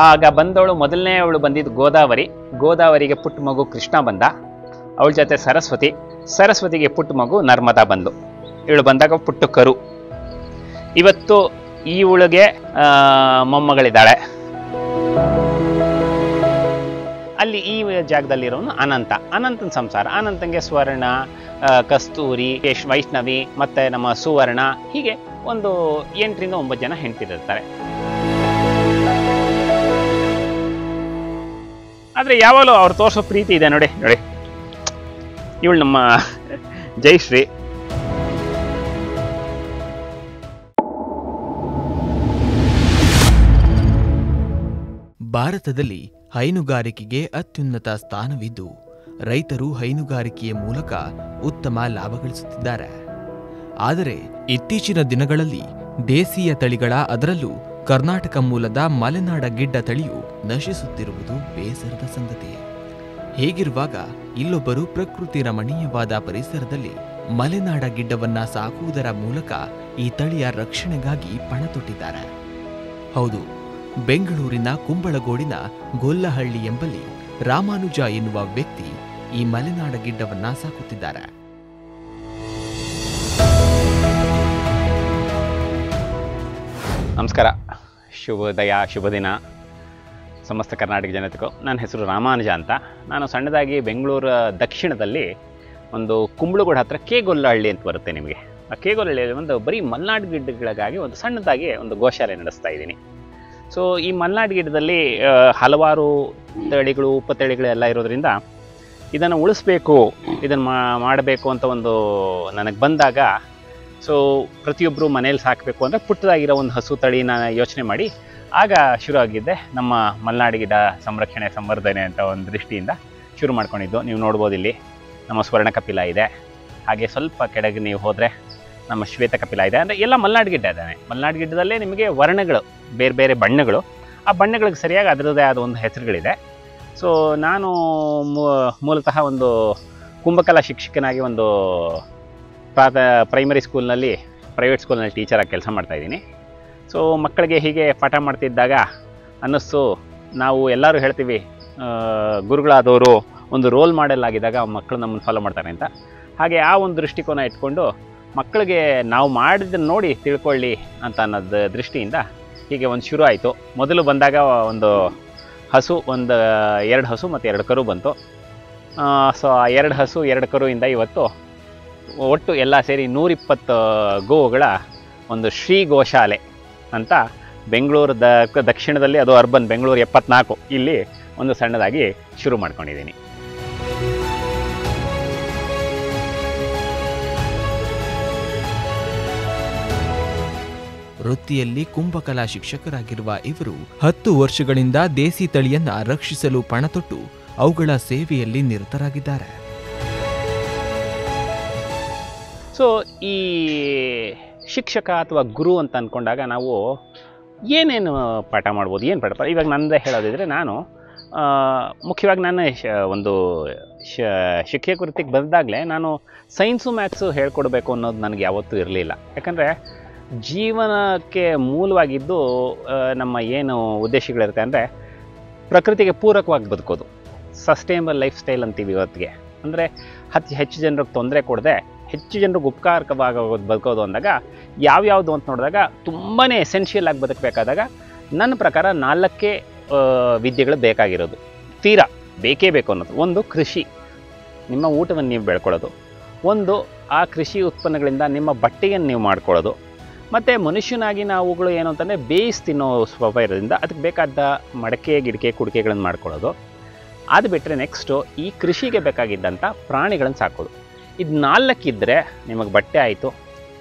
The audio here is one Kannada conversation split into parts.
ಆಗ ಬಂದವಳು ಮೊದಲನೇ ಅವಳು ಬಂದಿದ್ದು ಗೋದಾವರಿಗೆ ಪುಟ್ಟ ಮಗು ಕೃಷ್ಣ ಬಂದ, ಅವಳ ಜೊತೆ ಸರಸ್ವತಿಗೆ ಪುಟ್ಟ ಮಗು ನರ್ಮದಾ ಬಂದು. ಇವಳು ಬಂದಾಗ ಪುಟ್ಟ ಕರು. ಇವತ್ತು ಇವಳಿಗೆ ಮೊಮ್ಮಗಳಿದ್ದಾಳೆ. ಅಲ್ಲಿ ಈ ಜಾಗದಲ್ಲಿರೋನು ಅನಂತನ ಸಂಸಾರ. ಅನಂತಂಗೆ ಸ್ವರ್ಣ, ಕಸ್ತೂರಿ, ವೈಷ್ಣವಿ ಮತ್ತೆ ನಮ್ಮ ಸುವರ್ಣ, ಹೀಗೆ ಒಂದು 8 ರಿಂದ 9 ಜನ ಹೆಂಡತಿರಿರ್ತಾರೆ. ಆದ್ರೆ ಯಾವಾಗಲೂ ಅವ್ರು ತೋರಿಸೋ ಪ್ರೀತಿ ಇದೆ ನೋಡಿ. ಇವಳು ನಮ್ಮ ಜಯಶ್ರೀ. ಭಾರತದಲ್ಲಿ ಹೈನುಗಾರಿಕೆಗೆ ಅತ್ಯುನ್ನತ ಸ್ಥಾನವಿದ್ದು ರೈತರು ಹೈನುಗಾರಿಕೆಯ ಮೂಲಕ ಉತ್ತಮ ಲಾಭ ಗಳಿಸುತ್ತಿದ್ದಾರೆ. ಆದರೆ ಇತ್ತೀಚಿನ ದಿನಗಳಲ್ಲಿ ದೇಶೀಯ ತಳಿಗಳ, ಅದರಲ್ಲೂ ಕರ್ನಾಟಕ ಮೂಲದ ಮಲೆನಾಡ ಗಿಡ್ಡ ತಳಿಯು ನಶಿಸುತ್ತಿರುವುದು ಬೇಸರದ ಸಂಗತಿ. ಹೀಗಿರುವಾಗ ಇಲ್ಲೊಬ್ಬರು ಪ್ರಕೃತಿ ರಮಣೀಯವಾದ ಪರಿಸರದಲ್ಲಿ ಮಲೆನಾಡ ಗಿಡ್ಡವನ್ನ ಸಾಕುವುದರ ಮೂಲಕ ಈ ತಳಿಯ ರಕ್ಷಣೆಗಾಗಿ ಪಣ ತೊಟ್ಟಿದ್ದಾರೆ. ಹೌದು, ಬೆಂಗಳೂರಿನ ಕುಂಬಳಗೋಡಿನ ಗೊಲ್ಲಹಳ್ಳಿ ಎಂಬಲ್ಲಿ ರಾಮಾನುಜ ಎನ್ನುವ ವ್ಯಕ್ತಿ ಈ ಮಲೆನಾಡ ಗಿಡ್ಡವನ್ನ ಸಾಕುತ್ತಿದ್ದಾರೆ. ನಮಸ್ಕಾರ, ಶುಭೋದಯ, ಶುಭ ದಿನ ಸಮಸ್ತ ಕರ್ನಾಟಕ ಜನತೆಗೂ. ನನ್ನ ಹೆಸರು ರಾಮಾನುಜ ಅಂತ. ನಾನು ಸಣ್ಣದಾಗಿ ಬೆಂಗಳೂರು ದಕ್ಷಿಣದಲ್ಲಿ ಒಂದು ಕುಂಬಳಗೋಡು ಹತ್ರ ಗೊಲ್ಲಹಳ್ಳಿ ಅಂತ ಬರುತ್ತೆ ನಿಮಗೆ. ಆ ಗೊಲ್ಲಹಳ್ಳಿಯಲ್ಲಿ ಒಂದು ಬರೀ ಮಲೆನಾಡು ಗಿಡ್ಡಗಳಿಗಾಗಿ ಒಂದು ಸಣ್ಣದಾಗಿ ಒಂದು ಗೋಶಾಲೆ ನಡೆಸ್ತಾ ಇದ್ದೀನಿ. ಸೊ ಈ ಮಲೆನಾಡು ಗಿಡ್ಡದಲ್ಲಿ ಹಲವಾರು ತಳಿಗಳು, ಉಪತಳಿಗಳು ಎಲ್ಲ ಇರೋದ್ರಿಂದ ಇದನ್ನು ಉಳಿಸ್ಬೇಕು, ಇದನ್ನು ಮಾಡಬೇಕು ಅಂತ ಒಂದು ನನಗೆ ಬಂದಾಗ, ಸೊ ಪ್ರತಿಯೊಬ್ಬರು ಮನೇಲಿ ಸಾಕಬೇಕು ಅಂದರೆ ಪುಟ್ಟದಾಗಿರೋ ಒಂದು ಹಸು ತಳಿನ ಯೋಚನೆ ಮಾಡಿ ಆಗ ಶುರು ಆಗಿದ್ದೆ ನಮ್ಮ ಮಲೆನಾಡು ಗಿಡ್ಡ ಸಂರಕ್ಷಣೆ ಸಂವರ್ಧನೆ ಅಂತ ಒಂದು ದೃಷ್ಟಿಯಿಂದ ಶುರು ಮಾಡ್ಕೊಂಡಿದ್ದು. ನೀವು ನೋಡ್ಬೋದು, ಇಲ್ಲಿ ನಮ್ಮ ಸ್ವರ್ಣ ಕಪಿಲ ಇದೆ, ಹಾಗೆ ಸ್ವಲ್ಪ ಕೆಳಗೆ ನೀವು ಹೋದರೆ ನಮ್ಮ ಶ್ವೇತ ಕಪಿಲ ಇದೆ. ಅಂದರೆ ಎಲ್ಲ ಮಲೆನಾಡು ಗಿಡ್ಡ ಇದ್ದಾನೆ. ಮಲೆನಾಡು ಗಿಡ್ಡದಲ್ಲೇ ನಿಮಗೆ ವರ್ಣಗಳು, ಬೇರೆ ಬೇರೆ ಬಣ್ಣಗಳು, ಆ ಬಣ್ಣಗಳಿಗೆ ಸರಿಯಾಗಿ ಅದರದ್ದೇ ಆದ ಒಂದು ಹೆಸರುಗಳಿದೆ. ಸೊ ನಾನು ಮೂಲತಃ ಒಂದು ಕುಂಭಕಲಾ ಶಿಕ್ಷಕನಾಗಿ ಒಂದು ಪ್ರೈಮರಿ ಸ್ಕೂಲ್ನಲ್ಲಿ, ಪ್ರೈವೇಟ್ ಸ್ಕೂಲ್ನಲ್ಲಿ ಟೀಚರಾಗಿ ಕೆಲಸ ಮಾಡ್ತಾಯಿದ್ದೀನಿ. ಸೊ ಮಕ್ಕಳಿಗೆ ಹೀಗೆ ಪಾಠ ಮಾಡ್ತಿದ್ದಾಗ ಅನ್ನಿಸ್ತು, ನಾವು ಎಲ್ಲರೂ ಹೇಳ್ತೀವಿ ಗುರುಗಳಾದವರು ಒಂದು ರೋಲ್ ಮಾಡೆಲ್ ಆಗಿದ್ದಾಗ ಮಕ್ಕಳು ನಮ್ಮನ್ನು ಫಾಲೋ ಮಾಡ್ತಾರೆ ಅಂತ. ಹಾಗೆ ಆ ಒಂದು ದೃಷ್ಟಿಕೋನ ಇಟ್ಕೊಂಡು ಮಕ್ಕಳಿಗೆ ನಾವು ಮಾಡಿದ್ದನ್ನು ನೋಡಿ ತಿಳ್ಕೊಳ್ಳಿ ಅಂತ ಅನ್ನೋದು ದೃಷ್ಟಿಯಿಂದ ಹೀಗೆ ಒಂದು ಶುರು ಆಯಿತು. ಮೊದಲು ಬಂದಾಗ ಒಂದು ಹಸು, ಒಂದು 2 ಹಸು ಮತ್ತು 2 ಕರು ಬಂತು. ಸೊ ಆ 2 ಹಸು 2 ಕರುವಿಂದ ಇವತ್ತು ಒಟ್ಟು ಎಲ್ಲ ಸೇರಿ 120 ಗೋವುಗಳ ಒಂದು ಶ್ರೀ ಗೋಶಾಲೆ ಅಂತ ಬೆಂಗಳೂರು ದಕ್ಷಿಣದಲ್ಲಿ, ಅದು ಅರ್ಬನ್ ಬೆಂಗಳೂರು 74, ಇಲ್ಲಿ ಒಂದು ಸಣ್ಣದಾಗಿ ಶುರು ಮಾಡ್ಕೊಂಡಿದ್ದೀನಿ. ವೃತ್ತಿಯಲ್ಲಿ ಕುಂಭಕಲಾ ಶಿಕ್ಷಕರಾಗಿರುವ ಇವರು 10 ವರ್ಷಗಳಿಂದ ದೇಸಿ ತಳಿಯನ್ನ ರಕ್ಷಿಸಲು ಪಣತೊಟ್ಟು ಅವುಗಳ ಸೇವೆಯಲ್ಲಿ ನಿರತರಾಗಿದ್ದಾರೆ. ಸೊ ಈ ಶಿಕ್ಷಕ ಅಥವಾ ಗುರು ಅಂತ ಅಂದ್ಕೊಂಡಾಗ ನಾವು ಏನೇನು ಪಾಠ ಮಾಡ್ಬೋದು, ಏನು ಪಾಠ, ಇವಾಗ ನನ್ನದೇ ಹೇಳೋದಿದ್ರೆ, ನಾನು ಮುಖ್ಯವಾಗಿ ನನ್ನ ಒಂದು ಶಿಕ್ಷಕ ವೃತ್ತಿಗೆ ಬಂದಾಗಲೇ ನಾನು ಸೈನ್ಸು ಮ್ಯಾಥ್ಸು ಹೇಳ್ಕೊಡ್ಬೇಕು ಅನ್ನೋದು ನನಗೆ ಯಾವತ್ತೂ ಇರಲಿಲ್ಲ. ಯಾಕಂದರೆ ಜೀವನಕ್ಕೆ ಮೂಲವಾಗಿದ್ದು ನಮ್ಮ ಏನು ಉದ್ದೇಶಗಳಿರುತ್ತೆ ಅಂದರೆ ಪ್ರಕೃತಿಗೆ ಪೂರಕವಾಗಿ ಬದುಕೋದು, ಸಸ್ಟೈನಬಲ್ ಲೈಫ್ ಸ್ಟೈಲ್ ಅಂತೀವಿ ಇವತ್ತಿಗೆ. ಅಂದರೆ ಹೆಚ್ಚು ಜನರಿಗೆ ತೊಂದರೆ ಕೊಡದೆ ಹೆಚ್ಚು ಜನರಿಗೆ ಉಪಕಾರಕವಾಗಿ ಬದುಕೋದು ಅಂದಾಗ ಯಾವ್ಯಾವುದು ಅಂತ ನೋಡಿದಾಗ ತುಂಬಾ ಎಸೆನ್ಷಿಯಲ್ ಆಗಿ ಬದುಕಬೇಕಾದಾಗ ನನ್ನ ಪ್ರಕಾರ 4 ವಿದ್ಯೆಗಳು ಬೇಕಾಗಿರೋದು, ತೀರಾ ಬೇಕೇ ಬೇಕು ಅನ್ನೋದು. ಒಂದು ಕೃಷಿ, ನಿಮ್ಮ ಊಟವನ್ನು ನೀವು ಬೆಳ್ಕೊಳ್ಳೋದು. ಒಂದು ಆ ಕೃಷಿ ಉತ್ಪನ್ನಗಳಿಂದ ನಿಮ್ಮ ಬಟ್ಟೆಯನ್ನು ನೀವು ಮಾಡ್ಕೊಳ್ಳೋದು. ಮತ್ತು ಮನುಷ್ಯನಾಗಿ ನಾವುಗಳು ಏನು ಅಂತಂದರೆ ಬೇಯಿಸಿ ತಿನ್ನೋ ಸ್ವಭಾವ ಇರೋದ್ರಿಂದ ಅದಕ್ಕೆ ಬೇಕಾದ ಮಡಕೆ ಗಿಡಕೆ ಕುಡಿಕೆಗಳನ್ನು ಮಾಡ್ಕೊಳ್ಳೋದು. ಅದು ಬಿಟ್ಟರೆ ನೆಕ್ಸ್ಟು ಈ ಕೃಷಿಗೆ ಬೇಕಾಗಿದ್ದಂಥ ಪ್ರಾಣಿಗಳನ್ನು ಸಾಕೋದು. ಇದು 4 ಇದ್ದರೆ ನಿಮಗೆ ಬಟ್ಟೆ ಆಯಿತು,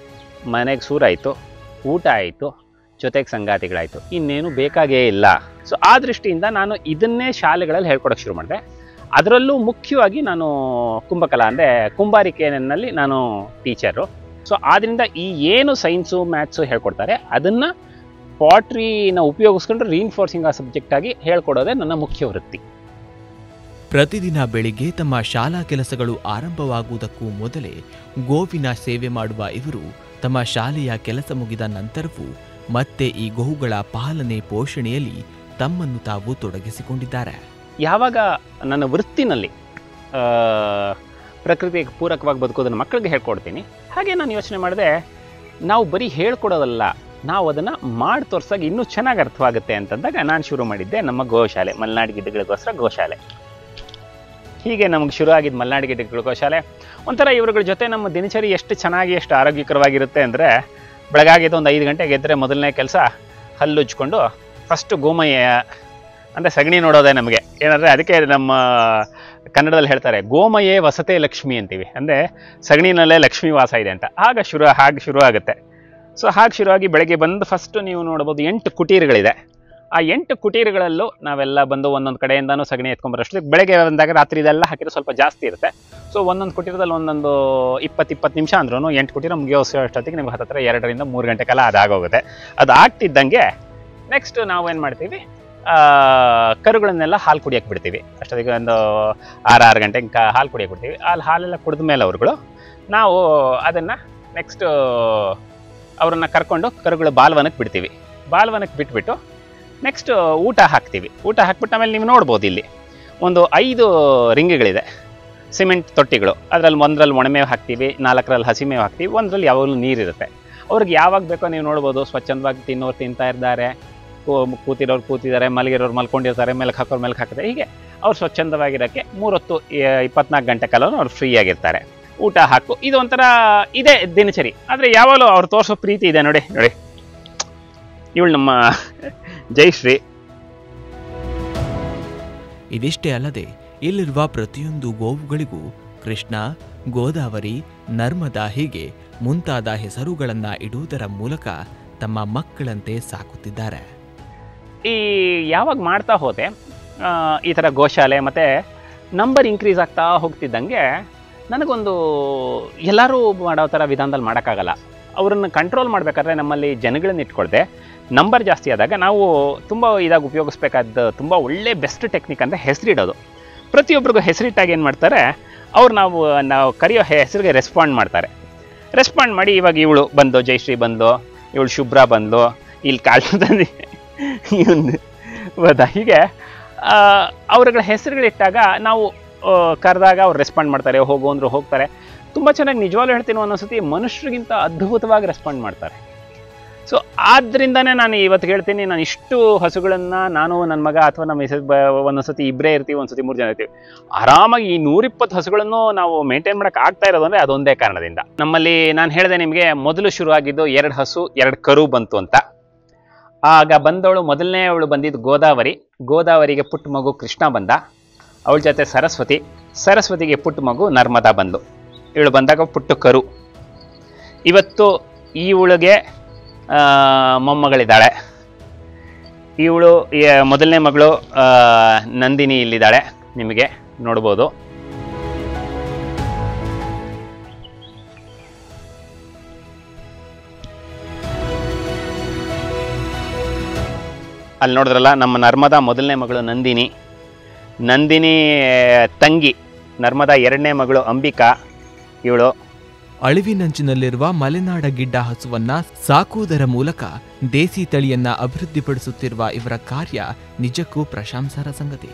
ಮನೆಗೆ ಸೂರಾಯಿತು, ಊಟ ಆಯಿತು, ಜೊತೆಗೆ ಸಂಗಾತಿಗಳಾಯಿತು, ಇನ್ನೇನು ಬೇಕಾಗೇ ಇಲ್ಲ. ಸೊ ಆ ದೃಷ್ಟಿಯಿಂದ ನಾನು ಇದನ್ನೇ ಶಾಲೆಗಳಲ್ಲಿ ಹೇಳ್ಕೊಡೋಕ್ಕೆ ಶುರು ಮಾಡಿದೆ. ಅದರಲ್ಲೂ ಮುಖ್ಯವಾಗಿ ನಾನು ಕುಂಭಕಲಾ ಅಂದರೆ ಕುಂಬಾರಿಕೆಯಲ್ಲಿ ನಾನು ಟೀಚರು. ಸೊ ಆದ್ದರಿಂದ ಈ ಏನು ಸೈನ್ಸು ಮ್ಯಾಥ್ಸು ಹೇಳ್ಕೊಡ್ತಾರೆ ಅದನ್ನು ಪಾಟ್ರಿನ ಉಪಯೋಗಿಸ್ಕೊಂಡು ರೀಇನ್ಫೋರ್ಸಿಂಗ್ ಆ ಸಬ್ಜೆಕ್ಟಾಗಿ ಹೇಳ್ಕೊಡೋದೇ ನನ್ನ ಮುಖ್ಯ ವೃತ್ತಿ. ಪ್ರತಿದಿನ ಬೆಳಿಗ್ಗೆ ತಮ್ಮ ಶಾಲಾ ಕೆಲಸಗಳು ಆರಂಭವಾಗುವುದಕ್ಕೂ ಮೊದಲೇ ಗೋವಿನ ಸೇವೆ ಮಾಡುವ ಇವರು ತಮ್ಮ ಶಾಲೆಯ ಕೆಲಸ ಮುಗಿದ ನಂತರವೂ ಮತ್ತೆ ಈ ಗೋವುಗಳ ಪಾಲನೆ ಪೋಷಣೆಯಲ್ಲಿ ತಮ್ಮನ್ನು ತಾವು ತೊಡಗಿಸಿಕೊಂಡಿದ್ದಾರೆ. ಯಾವಾಗ ನನ್ನ ವೃತ್ತಿನಲ್ಲಿ ಪ್ರಕೃತಿಗೆ ಪೂರಕವಾಗಿ ಬದುಕೋದನ್ನು ಮಕ್ಕಳಿಗೆ ಹೇಳ್ಕೊಡ್ತೀನಿ, ಹಾಗೆ ನಾನು ಯೋಚನೆ ಮಾಡಿದೆ, ನಾವು ಬರೀ ಹೇಳ್ಕೊಡೋದಲ್ಲ, ನಾವು ಅದನ್ನು ಮಾಡಿ ತೋರ್ಸಾಗ ಇನ್ನೂ ಚೆನ್ನಾಗಿ ಅರ್ಥವಾಗುತ್ತೆ ಅಂತಂದಾಗ ನಾನು ಶುರು ಮಾಡಿದ್ದೆ ನಮ್ಮ ಗೋಶಾಲೆ, ಮಲೆನಾಡು ಗಿಡ್ಡಗಳಿಗೋಸ್ಕರ ಗೋಶಾಲೆ. ಹೀಗೆ ನಮಗೆ ಶುರು ಆಗಿದ್ದು ಮಲೆನಾಡು ಗಿಡ್ಡಗಳ ಗೋಶಾಲೆ. ಒಂಥರ ಇವರುಗಳ ಜೊತೆ ನಮ್ಮ ದಿನಚರಿ ಎಷ್ಟು ಚೆನ್ನಾಗಿ ಎಷ್ಟು ಆರೋಗ್ಯಕರವಾಗಿರುತ್ತೆ ಅಂದರೆ, ಬೆಳಗಾಗಿದ್ದು ಒಂದು 5 ಗಂಟೆಗೆ ಎದ್ದರೆ ಮೊದಲನೇ ಕೆಲಸ ಹಲ್ಲುಜ್ಕೊಂಡು ಫಸ್ಟು ಗೋಮಯ ಅಂದರೆ ಸಗಣಿ ನೋಡೋದೇ ನಮಗೆ ಏನಂದರೆ, ಅದಕ್ಕೆ ನಮ್ಮ ಕನ್ನಡದಲ್ಲಿ ಹೇಳ್ತಾರೆ ಗೋಮಯೇ ವಸತೆ ಲಕ್ಷ್ಮಿ ಅಂತೀವಿ, ಅಂದರೆ ಸಗಣಿನಲ್ಲೇ ಲಕ್ಷ್ಮೀ ವಾಸ ಇದೆ ಅಂತ. ಹಾಗೆ ಶುರು ಆಗುತ್ತೆ. ಸೊ ಹಾಗೆ ಶುರುವಾಗಿ ಬೆಳಗ್ಗೆ ಬಂದು ಫಸ್ಟು ನೀವು ನೋಡ್ಬೋದು 8 ಕುಟೀರಗಳಿದೆ. ಆ 8 ಕುಟೀರಗಳಲ್ಲೂ ನಾವೆಲ್ಲ ಬಂದು ಒಂದೊಂದು ಕಡೆಯಿಂದನೂ ಸಗಣಿ ಎತ್ಕೊಂಬರೋಷ್ಟೊತ್ತಿಗೆ ಬೆಳಗ್ಗೆ ಬಂದಾಗ ರಾತ್ರಿ ಇದೆಲ್ಲ ಹಾಕಿದ್ರೆ ಸ್ವಲ್ಪ ಜಾಸ್ತಿ ಇರುತ್ತೆ. ಸೊ ಒಂದೊಂದು ಕುಟೀರದಲ್ಲಿ ಒಂದೊಂದು 20 ನಿಮಿಷ ಅಂದ್ರೂ 8 ಕುಟೀರ ಮುಗಿಯೋಷ್ಟೊತ್ತಿಗೆ ನಿಮ್ಗೆ ಹತ್ತಿರ 2 ರಿಂದ 3 ಗಂಟೆ ಕಾಲ ಅದಾಗೋಗುತ್ತೆ. ಅದು ಆಗ್ತಿದ್ದಂಗೆ ನೆಕ್ಸ್ಟ್ ನಾವೇನು ಮಾಡ್ತೀವಿ, ಕರುಗಳನ್ನೆಲ್ಲ ಹಾಲು ಕುಡಿಯೋಕ್ಕೆ ಬಿಡ್ತೀವಿ. ಅಷ್ಟೊತ್ತಿಗೆ ಒಂದು 6 ಗಂಟೆಗೆ ಹಾಲು ಕುಡಿಯೋಕೆ ಬಿಡ್ತೀವಿ. ಅಲ್ಲಿ ಹಾಲೆಲ್ಲ ಕುಡಿದ ಮೇಲೆ ಅವ್ರುಗಳು ನಾವು ಅದನ್ನು ನೆಕ್ಸ್ಟ್ ಅವ್ರನ್ನ ಕರ್ಕೊಂಡು ಕರುಗಳು ಬಾಲ್ವನಕ್ಕೆ ಬಿಡ್ತೀವಿ. ಬಾಲ್ವನಕ್ಕೆ ಬಿಟ್ಬಿಟ್ಟು ನೆಕ್ಸ್ಟ್ ಊಟ ಹಾಕ್ತೀವಿ. ಊಟ ಹಾಕ್ಬಿಟ್ಟು ಆಮೇಲೆ ನೀವು ನೋಡ್ಬೋದು ಇಲ್ಲಿ ಒಂದು 5 ರಿಂಗ್ಗಳಿದೆ, ಸಿಮೆಂಟ್ ತೊಟ್ಟಿಗಳು. ಅದರಲ್ಲಿ 1ರಲ್ಲಿ ಒಣಮೇವು ಹಾಕ್ತೀವಿ, 4ರಲ್ಲಿ ಹಸಿಮೇವು ಹಾಕ್ತೀವಿ, 1ರಲ್ಲಿ ಯಾವಾಗಲೂ ನೀರಿರುತ್ತೆ. ಅವ್ರಿಗೆ ಯಾವಾಗ ಬೇಕೋ ನೀವು ನೋಡ್ಬೋದು, ಸ್ವಚ್ಛಂದವಾಗಿ ತಿನ್ನೋರು ತಿಂತಾ ಇದ್ದಾರೆ, ಕೂತಿರೋರು ಕೂತಿದ್ದಾರೆ, ಮಲಗಿರೋರು ಮಲ್ಕೊಂಡಿರ್ತಾರೆ, ಮೇಲಕ್ಕೆ ಹಾಕೋರು ಮೇಲಕ್ಕೆ ಹಾಕಿದ್ದಾರೆ. ಹೀಗೆ ಅವ್ರು ಸ್ವಚ್ಛಂದವಾಗಿರೋಕ್ಕೆ 3 ಹೊತ್ತು 24 ಗಂಟೆ ಕಾಲವೂ ಅವ್ರು ಫ್ರೀ ಆಗಿರ್ತಾರೆ. ಊಟ ಹಾಕು, ಇದು ಒಂಥರ ಇದೇ ದಿನಚರಿ. ಆದರೆ ಯಾವಾಗಲೂ ಅವ್ರು ತೋರಿಸೋ ಪ್ರೀತಿ ಇದೆ ನೋಡಿ. ಇವಳು ನಮ್ಮ ಜಯಶ್ರೀ. ಇದಿಷ್ಟೇ ಅಲ್ಲದೆ ಇಲ್ಲಿರುವ ಪ್ರತಿಯೊಂದು ಗೋವುಗಳಿಗೂ ಕೃಷ್ಣ, ಗೋದಾವರಿ, ನರ್ಮದಾ ಹೀಗೆ ಮುಂತಾದ ಹೆಸರುಗಳನ್ನು ಇಡುವುದರ ಮೂಲಕ ತಮ್ಮ ಮಕ್ಕಳಂತೆ ಸಾಕುತ್ತಿದ್ದಾರೆ. ಈ ಯಾವಾಗ ಮಾಡ್ತಾ ಹೋದೆ ಈ ಥರ ಗೋಶಾಲೆ ಮತ್ತು ನಂಬರ್ ಇನ್ಕ್ರೀಸ್ ಆಗ್ತಾ ಹೋಗ್ತಿದ್ದಂಗೆ ನನಗೊಂದು ಎಲ್ಲರೂ ಮಾಡೋ ಥರ ವಿಧಾನದಲ್ಲಿ ಮಾಡೋಕ್ಕಾಗಲ್ಲ. ಅವರನ್ನು ಕಂಟ್ರೋಲ್ ಮಾಡಬೇಕಾದ್ರೆ ನಮ್ಮಲ್ಲಿ ಜನಗಳನ್ನ ಇಟ್ಕೊಳ್ದೆ ನಂಬರ್ ಜಾಸ್ತಿ ಆದಾಗ ನಾವು ತುಂಬ ಇದಾಗಿ ಉಪಯೋಗಿಸ್ಬೇಕಾದ ತುಂಬ ಒಳ್ಳೆ ಬೆಸ್ಟ್ ಟೆಕ್ನಿಕ್ ಅಂದರೆ ಹೆಸರಿಡೋದು. ಪ್ರತಿಯೊಬ್ಬರಿಗೂ ಹೆಸರಿಟ್ಟಾಗಿ ಏನು ಮಾಡ್ತಾರೆ, ಅವ್ರು ನಾವು ಕರೆಯೋ ಹೆಸರಿಗೆ ರೆಸ್ಪಾಂಡ್ ಮಾಡ್ತಾರೆ. ರೆಸ್ಪಾಂಡ್ ಮಾಡಿ ಇವಾಗ ಇವಳು ಬಂದು ಜಯಶ್ರೀ ಬಂದು, ಇವಳು ಶುಭ್ರ ಬಂದು, ಇಲ್ಲಿ ಕಾಳ್ತಂದು ಇವತ್ತು ಹೀಗೆ ಅವ್ರಗಳ ಹೆಸರುಗಳಿಟ್ಟಾಗ ನಾವು ಕರೆದಾಗ ಅವ್ರು ರೆಸ್ಪಾಂಡ್ ಮಾಡ್ತಾರೆ, ಹೋಗು ಅಂದರು ಹೋಗ್ತಾರೆ. ತುಂಬ ಚೆನ್ನಾಗಿ ನಿಜವಾಗ್ಲೂ ಹೇಳ್ತೀನಿ, ಒಂದೊಂದ್ಸತಿ ಮನುಷ್ಯರಿಗಿಂತ ಅದ್ಭುತವಾಗಿ ರೆಸ್ಪಾಂಡ್ ಮಾಡ್ತಾರೆ. ಸೊ ಆದ್ದರಿಂದನೇ ನಾನು ಇವತ್ತು ಹೇಳ್ತೀನಿ, ನಾನು ಇಷ್ಟು ಹಸುಗಳನ್ನು ನಾನು ನನ್ನ ಮಗ ಅಥವಾ ನಮ್ಮ ಒಂದೊಂದ್ಸತಿ ಇಬ್ಬರೇ ಇರ್ತೀವಿ, ಒಂದ್ಸತಿ 3 ಜನ ಇರ್ತೀವಿ. ಆರಾಮಾಗಿ ಈ 120 ಹಸುಗಳನ್ನು ನಾವು ಮೇಂಟೈನ್ ಮಾಡೋಕ್ಕೆ ಆಗ್ತಾ ಇರೋದು ಅಂದರೆ ಅದೊಂದೇ ಕಾರಣದಿಂದ. ನಮ್ಮಲ್ಲಿ ನಾನು ಹೇಳಿದೆ ನಿಮಗೆ, ಮೊದಲು ಶುರುವಾಗಿದ್ದು 2 ಹಸು 2 ಕರು ಬಂತು ಅಂತ. ಆಗ ಬಂದವಳು ಮೊದಲನೇ ಅವಳು ಬಂದಿದ್ದು ಗೋದಾವರಿಗೆ ಪುಟ್ಟ ಮಗು ಕೃಷ್ಣ ಬಂದ, ಅವಳ ಜೊತೆ ಸರಸ್ವತಿಗೆ ಪುಟ್ಟ ಮಗು ನರ್ಮದಾ ಬಂದು, ಇವಳು ಬಂದಾಗ ಪುಟ್ಟ ಕರು. ಇವತ್ತು ಇವಳಿಗೆ ಮೊಮ್ಮಗಳಿದ್ದಾಳೆ. ಇವಳು ಮೊದಲನೇ ಮಗಳು ನಂದಿನಿ ಇಲ್ಲಿದ್ದಾಳೆ, ನಿಮಗೆ ನೋಡ್ಬೋದು. ಅಲ್ಲಿ ನೋಡಿದ್ರಲ್ಲ ನಮ್ಮ ನರ್ಮದಾ ಮೊದಲನೇ ಮಗಳು ನಂದಿನಿ ತಂಗಿ ನರ್ಮದಾ 2ನೇ ಮಗಳು ಅಂಬಿಕಾ. ಇವಳು ಅಳಿವಿನಂಚಿನಲ್ಲಿರುವ ಮಲೆನಾಡ ಗಿಡ್ಡ ಹಸುವನ್ನ ಸಾಕುವುದರ ಮೂಲಕ ದೇಸಿ ತಳಿಯನ್ನ ಅಭಿವೃದ್ಧಿಪಡಿಸುತ್ತಿರುವ ಇವರ ಕಾರ್ಯ ನಿಜಕ್ಕೂ ಪ್ರಶಂಸಾರ್ಹ ಸಂಗತಿ.